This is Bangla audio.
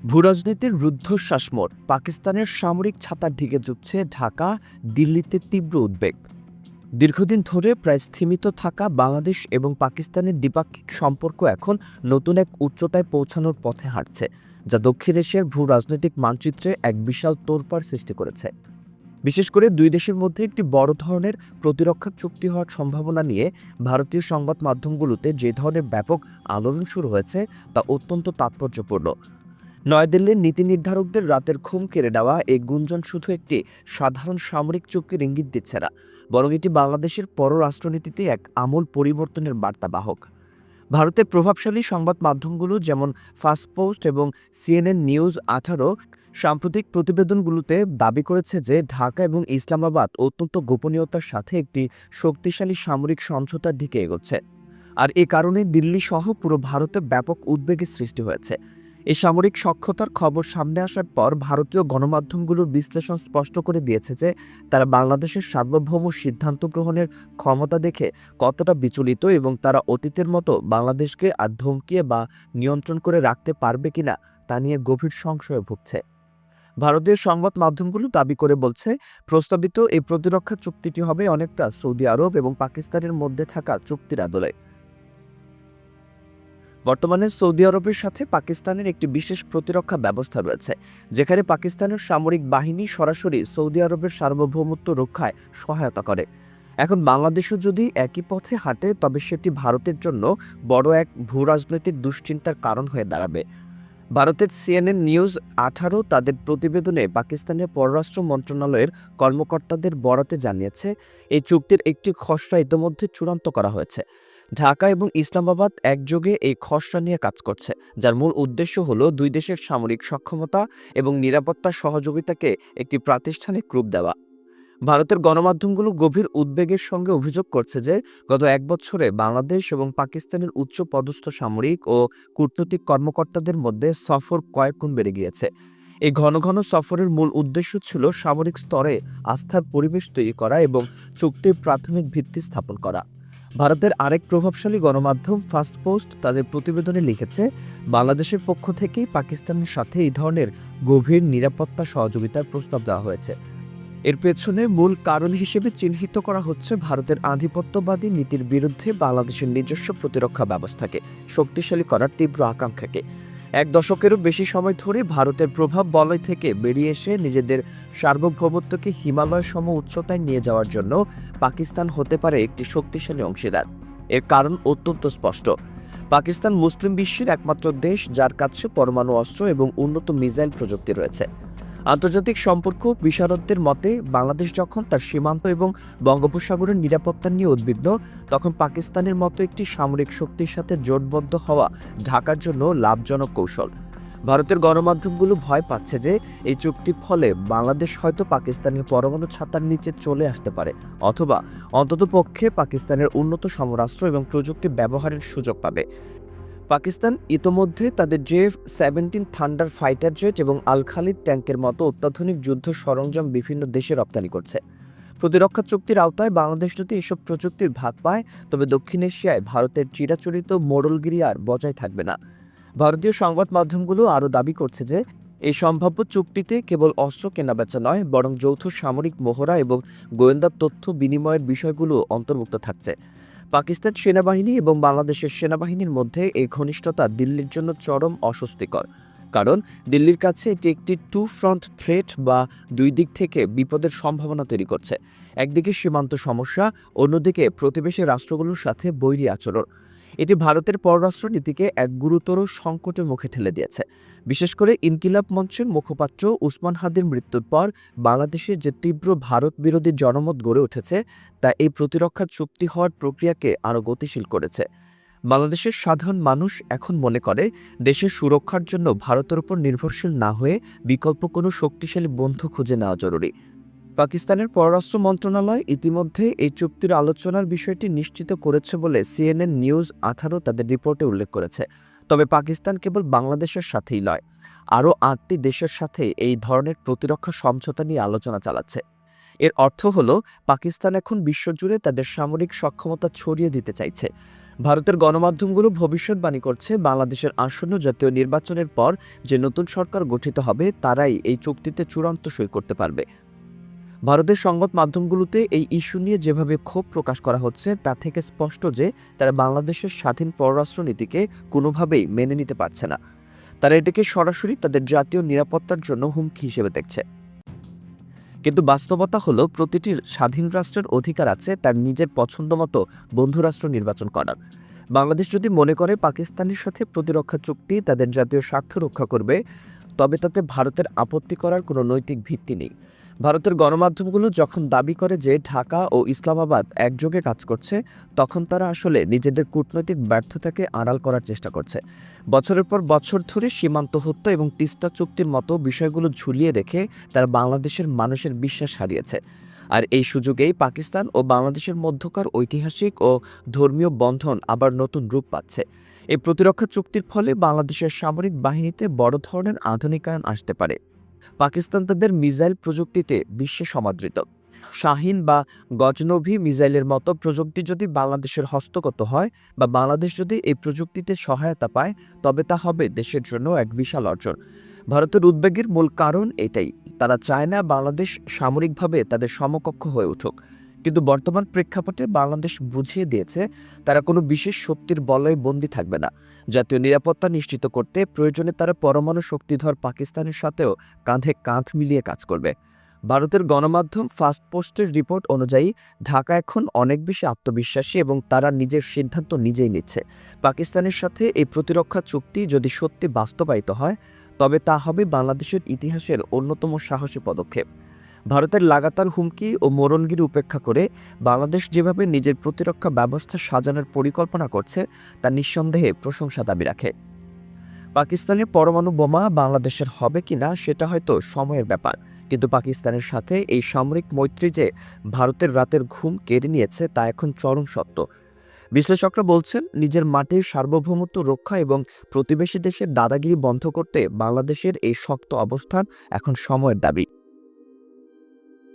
ভূরাজনীতির রুদ্ধশ্বাস মোড়, পাকিস্তানের সামরিক ছাতার দিকে ঝুঁকছে ঢাকা, দিল্লিতে তীব্র উদ্বেগ। দীর্ঘদিন ধরে প্রায় স্থিমিত থাকা বাংলাদেশ এবং পাকিস্তানের দ্বিপাক্ষিক সম্পর্ক এখন নতুন এক উচ্চতায় পৌঁছানোর পথে হাঁটছে, যা দক্ষিণ এশিয়ার ভূ রাজনৈতিক মানচিত্রে এক বিশাল তোড়পাড় সৃষ্টি করেছে। বিশেষ করে দুই দেশের মধ্যে একটি বড় ধরনের প্রতিরক্ষা চুক্তি হওয়ার সম্ভাবনা নিয়ে ভারতীয় সংবাদ মাধ্যমগুলোতে যে ধরনের ব্যাপক আলোড়ন শুরু হয়েছে তা অত্যন্ত তাৎপর্যপূর্ণ। নয়াদিল্লির নীতি নির্ধারকদের রাতের ঘুম কেড়ে নেওয়া এই গুঞ্জন শুধু একটি সাধারণ সামরিক চুক্তির ইঙ্গিত দিচ্ছে না, বরং এটি বাংলাদেশের পররাষ্ট্রনীতিতে এক আমূল পরিবর্তনের বার্তাবাহক। ভারতের প্রভাবশালী সংবাদ মাধ্যমগুলো যেমন ফার্স্ট পোস্ট এবং সিএনএন নিউজ 18 সাম্প্রতিক প্রতিবেদনগুলোতে দাবি করেছে যে ঢাকা এবং ইসলামাবাদ অত্যন্ত গোপনীয়তার সাথে একটি শক্তিশালী সামরিক সমঝোতার দিকে এগোচ্ছে। আর এ কারণে দিল্লি সহ পুরো ভারতে ব্যাপক উদ্বেগের সৃষ্টি হয়েছে। এই সামরিক সক্ষতার খবর সামনে আসার পর ভারতীয় গণমাধ্যমগুলোর বিশ্লেষণ স্পষ্ট করে দিয়েছে যে তারা বাংলাদেশের সার্বভৌম সিদ্ধান্ত গ্রহণের ক্ষমতা দেখে কতটা বিচলিত এবং তারা অতীতের মতো বাংলাদেশকে আর ধমকিয়ে বা নিয়ন্ত্রণ করে রাখতে পারবে কিনা তা নিয়ে গভীর সংশয়ে ভুগছে। ভারতীয় সংবাদ মাধ্যমগুলো দাবি করে বলছে, প্রস্তাবিত এই প্রতিরক্ষা চুক্তিটি হবে অনেকটা সৌদি আরব এবং পাকিস্তানের মধ্যে থাকা চুক্তির আদলে। বর্তমানে সৌদি আরবের সাথে পাকিস্তানের একটি বিশেষ প্রতিরক্ষা ব্যবস্থা রয়েছে, যেখানে পাকিস্তানের সামরিক বাহিনী সরাসরি সৌদি আরবের সার্বভৌমত্ব রক্ষায় সহায়তা করে। এখন বাংলাদেশও যদি একই পথে হাঁটে, তবে সেটি ভারতের জন্য বড় এক ভূরাজনৈতিক দুশ্চিন্তার কারণ হয়ে দাঁড়াবে। ভারতের সিএনএন নিউজ 18 তাদের প্রতিবেদনে পাকিস্তানের পররাষ্ট্র মন্ত্রণালয়ের কর্মকর্তাদের বরাতে জানিয়েছে, এই চুক্তির একটি খসড়া ইতোমধ্যে চূড়ান্ত করা হয়েছে। ঢাকা এবং ইসলামাবাদ একযোগে এই খসড়া নিয়ে কাজ করছে, যার মূল উদ্দেশ্য হল দুই দেশের সামরিক সক্ষমতা এবং নিরাপত্তা সহযোগিতাকে একটি প্রাতিষ্ঠানিক রূপ দেওয়া। ভারতের গণমাধ্যমগুলো গভীর উদ্বেগের সঙ্গে অভিযোগ করছে যে গত এক বছরে বাংলাদেশ এবং পাকিস্তানের উচ্চ পদস্থ সামরিক ও কূটনৈতিক কর্মকর্তাদের মধ্যে সফর কয়েক গুণ বেড়ে গিয়েছে। এই ঘন ঘন সফরের মূল উদ্দেশ্য ছিল সামরিক স্তরে আস্থার পরিবেশ তৈরি করা এবং চুক্তির প্রাথমিক ভিত্তি স্থাপন করা। ভারতের আরেক প্রভাবশালী গণমাধ্যম ফার্স্ট পোস্ট তাদের প্রতিবেদনে লিখেছে, বাংলাদেশের পক্ষ থেকেই পাকিস্তানের সাথে এই ধরনের গভীর নিরাপত্তা সহযোগিতার প্রস্তাব দেওয়া হয়েছে। এর পেছনে মূল কারণ হিসেবে চিহ্নিত করা হচ্ছে ভারতের আধিপত্যবাদী নীতির বিরুদ্ধে বাংলাদেশের নিজস্ব প্রতিরক্ষা ব্যবস্থাকে শক্তিশালী করার তীব্র আকাঙ্ক্ষাকে। এক দশকেরও বেশি সময় ধরে ভারতের প্রভাব বলয় থেকে বেরিয়ে এসে নিজেদের সার্বভৌমত্বকে হিমালয় সম উচ্চতায় নিয়ে যাওয়ার জন্য পাকিস্তান হতে পারে একটি শক্তিশালী অংশীদার। এর কারণ অত্যন্ত স্পষ্ট। পাকিস্তান মুসলিম বিশ্বের একমাত্র দেশ যার কাছে পরমাণু অস্ত্র এবং উন্নত মিসাইল প্রযুক্তি রয়েছে। আন্তর্জাতিক সম্পর্ক বিশারদদের মতে, বাংলাদেশ যখন তার সীমান্ত এবং বঙ্গোপসাগরের নিরাপত্তা নিয়ে উদ্বিগ্ন, তখন পাকিস্তানের মতো একটি সামরিক শক্তির সাথে জোটবদ্ধ হওয়া ঢাকার জন্য লাভজনক কৌশল। ভারতের গণমাধ্যমগুলো ভয় পাচ্ছে যে এই চুক্তির ফলে বাংলাদেশ হয়তো পাকিস্তানের পরমাণু ছাতার নিচে চলে আসতে পারে, অথবা অন্ততপক্ষে পাকিস্তানের উন্নত সমরাস্ত্র এবং প্রযুক্তি ব্যবহারের সুযোগ পাবে। পাকিস্তান ইতোমধ্যে তাদের JF-17 থান্ডার ফাইটার জেট এবং আল খালিদ ট্যাঙ্কের মতো অত্যাধুনিক যুদ্ধ সরঞ্জাম বিভিন্ন দেশে রপ্তানি করছে। প্রতিরক্ষা চুক্তির আওতায় বাংলাদেশ যদি এসব প্রযুক্তির ভাগ পায়, তবে দক্ষিণ এশিয়ায় ভারতের চিরাচরিত মোড়লগিরি আর বজায় থাকবে না। ভারতীয় সংবাদ মাধ্যমগুলো আরও দাবি করছে যে এই সম্ভাব্য চুক্তিতে কেবল অস্ত্র কেনাবেচা নয়, বরং যৌথ সামরিক মহড়া এবং গোয়েন্দা তথ্য বিনিময়ের বিষয়গুলো অন্তর্ভুক্ত থাকছে। পাকিস্তান সেনাবাহিনী এবং বাংলাদেশের সেনাবাহিনীর মধ্যে এই ঘনিষ্ঠতা দিল্লির জন্য চরম অস্বস্তিকর, কারণ দিল্লির কাছে এটি একটি টু ফ্রন্ট থ্রেট বা দুই দিক থেকে বিপদের সম্ভাবনা তৈরি করছে। একদিকে সীমান্ত সমস্যা, অন্যদিকে প্রতিবেশী রাষ্ট্রগুলোর সাথে বৈরী আচরণ। এটি ভারতের পররাষ্ট্র নীতিকে এক গুরুতর সংকটের মুখে ঠেলে দিয়েছে। বিশেষ করে ইনকিলাব মঞ্চের মুখপাত্র উসমান হাদির মৃত্যুর পর বাংলাদেশে যে তীব্র ভারত বিরোধী জনমত গড়ে উঠেছে, তা এই প্রতিরক্ষা চুক্তি হওয়ার প্রক্রিয়াকে আরও গতিশীল করেছে। বাংলাদেশের সাধারণ মানুষ এখন মনে করে দেশের সুরক্ষার জন্য ভারতের উপর নির্ভরশীল না হয়ে বিকল্প কোনো শক্তিশালী বন্ধু খুঁজে নেওয়া জরুরি। পাকিস্তানের পররাষ্ট্র মন্ত্রণালয় ইতিমধ্যে এই চুক্তির আলোচনার বিষয়টি নিশ্চিত করেছে বলে সিএনএন নিউজ 18 তাদের রিপোর্টে উল্লেখ করেছে। তবে পাকিস্তান কেবল বাংলাদেশের সাথেই নয়, আরও 8টি দেশের সাথে এই ধরনের প্রতিরক্ষা সমঝোতা নিয়ে আলোচনা চালাচ্ছে। এর অর্থ হল পাকিস্তান এখন বিশ্বজুড়ে তাদের সামরিক সক্ষমতা ছড়িয়ে দিতে চাইছে। ভারতের গণমাধ্যমগুলো ভবিষ্যৎবাণী করছে বাংলাদেশের আসন্ন জাতীয় নির্বাচনের পর যে নতুন সরকার গঠিত হবে তারাই এই চুক্তিতে চূড়ান্ত সই করতে পারবে। ভারতের সংবাদ মাধ্যমগুলোতে এই ইস্যু নিয়ে যেভাবে ক্ষোভ প্রকাশ করা হচ্ছে তা থেকে স্পষ্ট যে তারা বাংলাদেশের স্বাধীন পররাষ্ট্রনীতিকে কোনোভাবেই মেনে নিতে পারছে না। তারা এটাকে সরাসরি তাদের জাতীয় নিরাপত্তার জন্য হুমকি হিসেবে দেখছে। কিন্তু বাস্তবতা হলো প্রতিটি স্বাধীন রাষ্ট্রের অধিকার আছে তার নিজের পছন্দমতো বন্ধুরাষ্ট্র নির্বাচন করার। বাংলাদেশ যদি মনে করে পাকিস্তানের সাথে প্রতিরক্ষা চুক্তি তাদের জাতীয় স্বার্থ রক্ষা করবে, তবে তাতে ভারতের আপত্তি করার কোনো নৈতিক ভিত্তি নেই। ভারতের গণমাধ্যমগুলো যখন দাবি করে যে ঢাকা ও ইসলামাবাদ একযোগে কাজ করছে, তখন তারা আসলে নিজেদের কূটনৈতিক ব্যর্থতাকে আড়াল করার চেষ্টা করছে। বছরের পর বছর ধরে সীমান্ত হত্যা এবং তিস্তা চুক্তির মতো বিষয়গুলো ঝুলিয়ে রেখে তারা বাংলাদেশের মানুষের বিশ্বাস হারিয়েছে। আর এই সুযোগেই পাকিস্তান ও বাংলাদেশের মধ্যকার ঐতিহাসিক ও ধর্মীয় বন্ধন আবার নতুন রূপ পাচ্ছে। এই প্রতিরক্ষা চুক্তির ফলে বাংলাদেশের সামরিক বাহিনীতে বড় ধরনের আধুনিকায়ন আসতে পারে। পাকিস্তান তাদের মিসাইল প্রযুক্তিতে বিশ্বে সমাদৃত। শাহিন বা গজনভি মিসাইলের মতো প্রযুক্তি যদি বাংলাদেশের হস্তগত হয় বা বাংলাদেশ যদি এই প্রযুক্তিতে সহায়তা পায়, তবে তা হবে দেশের জন্য এক বিশাল অর্জন। ভারতের উদ্বেগের মূল কারণ এটাই, তারা চায় না বাংলাদেশ সামরিকভাবে তাদের সমকক্ষ হয়ে উঠুক। কিন্তু বর্তমান প্রেক্ষাপটে বাংলাদেশ বুঝিয়ে দিয়েছে তারা কোনো বিশেষ শক্তির বলয়ে বন্দী থাকবে না। জাতীয় নিরাপত্তা নিশ্চিত করতে প্রয়োজনে তারা পরমাণু শক্তিধর পাকিস্তানের সাথেও কাঁধে কাঁধ মিলিয়ে কাজ করবে। ভারতের গণমাধ্যম ফাস্ট পোস্টের রিপোর্ট অনুযায়ী ঢাকা এখন অনেক বেশি আত্মবিশ্বাসী এবং তারা নিজের সিদ্ধান্ত নিজেই নিচ্ছে। পাকিস্তানের সাথে এই প্রতিরক্ষা চুক্তি যদি সত্যি বাস্তবায়িত হয়, তবে তা হবে বাংলাদেশের ইতিহাসের অন্যতম সাহসী পদক্ষেপ। ভারতের লাগাতার হুমকি ও মোড়লগিরি উপেক্ষা করে বাংলাদেশ যেভাবে নিজের প্রতিরক্ষা ব্যবস্থা সাজানোর পরিকল্পনা করছে তা নিঃসন্দেহে প্রশংসা দাবি রাখে। পাকিস্তানের পরমাণু বোমা বাংলাদেশের হবে কিনা সেটা হয়তো সময়ের ব্যাপার, কিন্তু পাকিস্তানের সাথে এই সামরিক মৈত্রী যে ভারতের রাতের ঘুম কেড়ে নিয়েছে তা এখন চরম সত্য। বিশ্লেষকরা বলছেন, নিজের মাটির সার্বভৌমত্ব রক্ষা এবং প্রতিবেশী দেশের দাদাগিরি বন্ধ করতে বাংলাদেশের এই শক্ত অবস্থান এখন সময়ের দাবি।